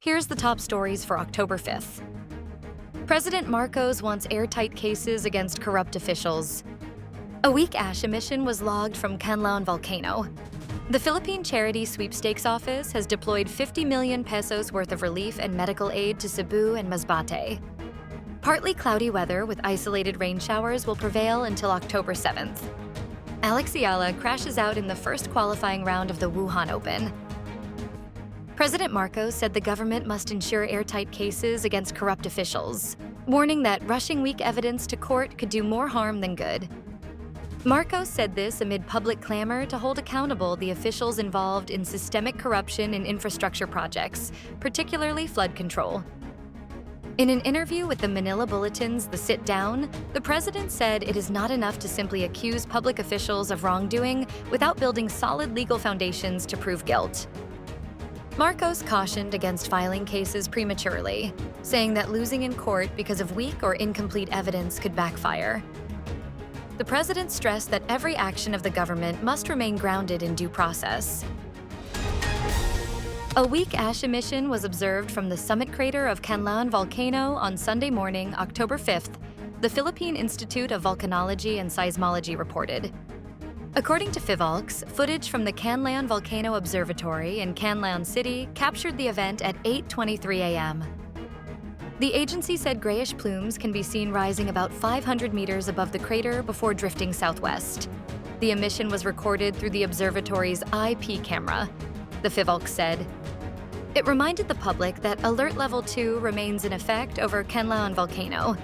Here's the top stories for October 5th. President Marcos wants airtight cases against corrupt officials. A weak ash emission was logged from Kanlaon Volcano. The Philippine Charity Sweepstakes Office has deployed 50 million pesos worth of relief and medical aid to Cebu and Masbate. Partly cloudy weather with isolated rain showers will prevail until October 7th. Eala crashes out in the first qualifying round of the Wuhan Open. President Marcos said the government must ensure airtight cases against corrupt officials, warning that rushing weak evidence to court could do more harm than good. Marcos said this amid public clamor to hold accountable the officials involved in systemic corruption in infrastructure projects, particularly flood control. In an interview with the Manila Bulletin's The Sit Down, the president said it is not enough to simply accuse public officials of wrongdoing without building solid legal foundations to prove guilt. Marcos cautioned against filing cases prematurely, saying that losing in court because of weak or incomplete evidence could backfire. The president stressed that every action of the government must remain grounded in due process. A weak ash emission was observed from the summit crater of Kanlaon Volcano on Sunday morning, October 5th, the Philippine Institute of Volcanology and Seismology reported. According to PHIVOLCS, footage from the Kanlaon Volcano Observatory in Kanlaon City captured the event at 8:23 a.m. The agency said grayish plumes can be seen rising about 500 meters above the crater before drifting southwest. The emission was recorded through the observatory's IP camera, the PHIVOLCS said. It reminded the public that Alert Level 2 remains in effect over Kanlaon Volcano,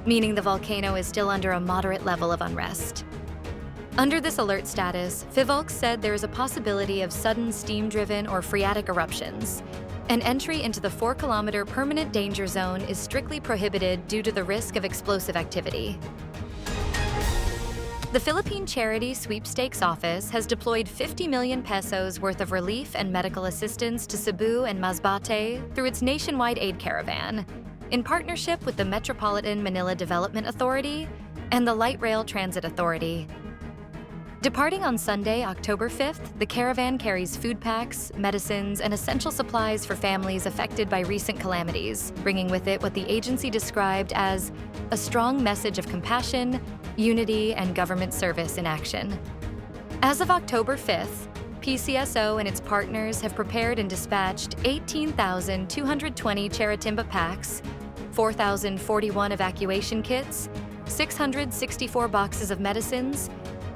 meaning the volcano is still under a moderate level of unrest. Under this alert status, PHIVOLCS said there is a possibility of sudden steam-driven or phreatic eruptions. An entry into the 4-kilometer permanent danger zone is strictly prohibited due to the risk of explosive activity. The Philippine Charity Sweepstakes Office has deployed 50 million pesos worth of relief and medical assistance to Cebu and Masbate through its nationwide aid caravan, in partnership with the Metropolitan Manila Development Authority and the Light Rail Transit Authority. Departing on Sunday, October 5th, the caravan carries food packs, medicines, and essential supplies for families affected by recent calamities, bringing with it what the agency described as a strong message of compassion, unity, and government service in action. As of October 5th, PCSO and its partners have prepared and dispatched 18,220 Charitimba packs, 4,041 evacuation kits, 664 boxes of medicines,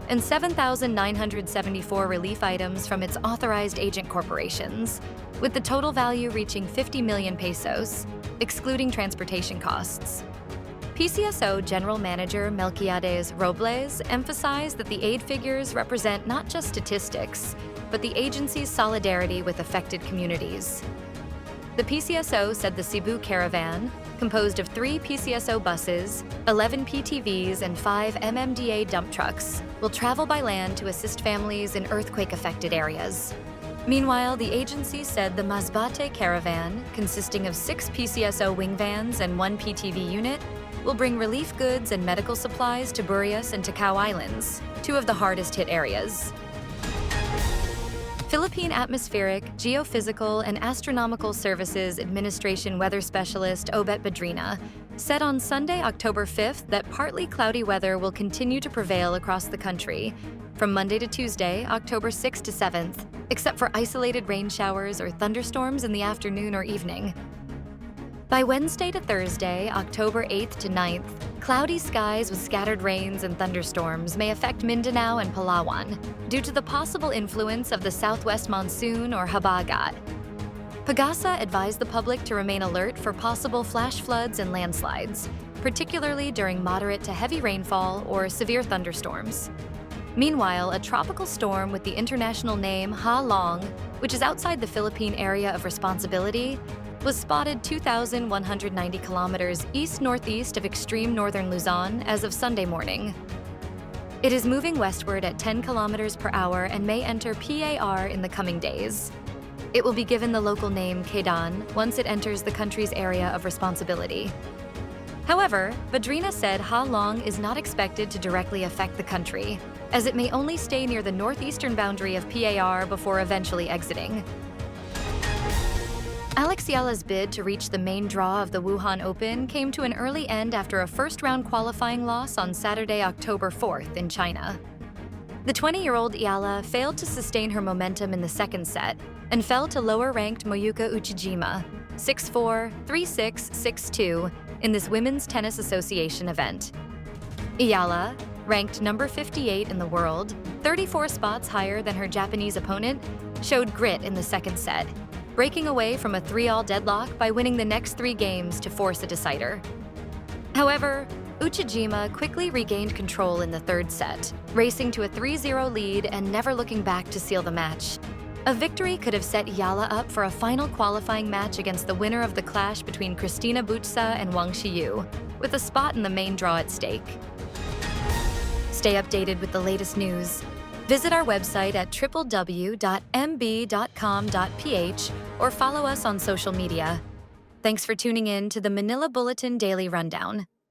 and 7,974 relief items from its authorized agent corporations, with the total value reaching 50 million pesos, excluding transportation costs. PCSO General Manager Melquiades Robles emphasized that the aid figures represent not just statistics, but the agency's solidarity with affected communities. The PCSO said the Cebu caravan, composed of 3 PCSO buses, 11 PTVs, and 5 MMDA dump trucks, will travel by land to assist families in earthquake-affected areas. Meanwhile, the agency said the Masbate caravan, consisting of 6 PCSO wing vans and 1 PTV unit, will bring relief goods and medical supplies to Burias and Takao Islands, 2 of the hardest-hit areas. Philippine Atmospheric, Geophysical, and Astronomical Services Administration weather specialist Obet Badrina said on Sunday, October 5th, that partly cloudy weather will continue to prevail across the country from Monday to Tuesday, October 6th to 7th, except for isolated rain showers or thunderstorms in the afternoon or evening. By Wednesday to Thursday, October 8th to 9th, cloudy skies with scattered rains and thunderstorms may affect Mindanao and Palawan due to the possible influence of the southwest monsoon or habagat. Pagasa advised the public to remain alert for possible flash floods and landslides, particularly during moderate to heavy rainfall or severe thunderstorms. Meanwhile, a tropical storm with the international name Ha Long, which is outside the Philippine area of responsibility, was spotted 2,190 kilometers east-northeast of extreme northern Luzon as of Sunday morning. It is moving westward at 10 kilometers per hour and may enter PAR in the coming days. It will be given the local name Kedan once it enters the country's area of responsibility. However, Badrina said Ha Long is not expected to directly affect the country, as it may only stay near the northeastern boundary of PAR before eventually exiting. Eala's bid to reach the main draw of the Wuhan Open came to an early end after a first-round qualifying loss on Saturday, October 4th in China. The 20-year-old Eala failed to sustain her momentum in the second set and fell to lower-ranked Moyuka Uchijima, 6-4, 3-6, 6-2, in this Women's Tennis Association event. Eala, ranked number 58 in the world, 34 spots higher than her Japanese opponent, showed grit in the second set, breaking away from a 3-all deadlock by winning the next 3 games to force a decider. However, Uchijima quickly regained control in the third set, racing to a 3-0 lead and never looking back to seal the match. A victory could have set Eala up for a final qualifying match against the winner of the clash between Kristina Butsa and Wang Xiyu, with a spot in the main draw at stake. Stay updated with the latest news. Visit our website at www.mb.com.ph or follow us on social media. Thanks for tuning in to the Manila Bulletin Daily Rundown.